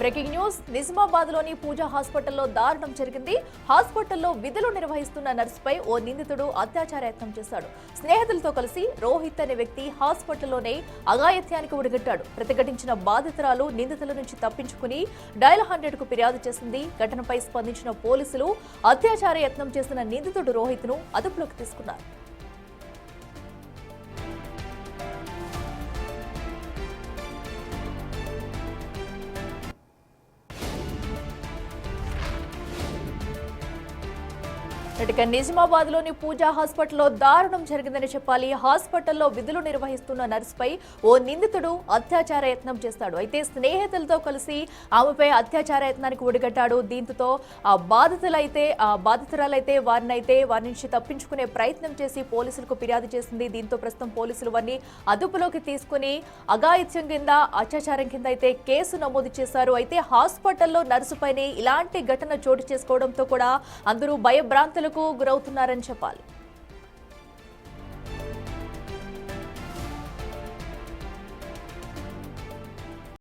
Breaking news Nizamabad లోని పూజా హాస్పిటల్లో దారుణం జరిగింది. హాస్పిటల్లో విధులు నిర్వహిస్తున్న నర్సుపై ఓ నిందితుడు అత్యాచార యత్నం చేశాడు. స్నేహితులతో కలిసి రోహిత్ అనే వ్యక్తి హాస్పిటల్లోనే అఘాయిత్యానికి ఒడిగట్టాడు. ప్రతిఘటించిన బాధితురాలు నిందితుల నుంచి తప్పించుకుని డయల్ 100 కు ఫిర్యాదు చేసింది. ఘటనపై స్పందించిన పోలీసులు అత్యాచార యత్నం చేసిన నిందితుడు రోహిత్ ను అదుపులోకి తీసుకున్నారు. ఇక నిజామాబాద్ లోని పూజా హాస్పిటల్లో దారుణం జరిగిందని చెప్పాలి. హాస్పిటల్లో విధులు నిర్వహిస్తున్న నర్సుపై ఓ నిందితుడు అత్యాచార యత్నం చేస్తాడు. అయితే స్నేహితులతో కలిసి ఆమెపై అత్యాచార యత్నానికి ఒడిగట్టాడు. దీంతో బాధితురాలైతే వారి నుంచి తప్పించుకునే ప్రయత్నం చేసి పోలీసులకు ఫిర్యాదు చేసింది. దీంతో ప్రస్తుతం పోలీసులు వారిని అదుపులోకి తీసుకుని అఘాయిత్యం కింద అత్యాచారం కింద అయితే కేసు నమోదు చేశారు. అయితే హాస్పిటల్లో నర్సుపైనే ఇలాంటి ఘటన చోటు చేసుకోవడంతో కూడా అందరూ భయభ్రాంతులకు గురవుతున్నారని చెప్పాలి.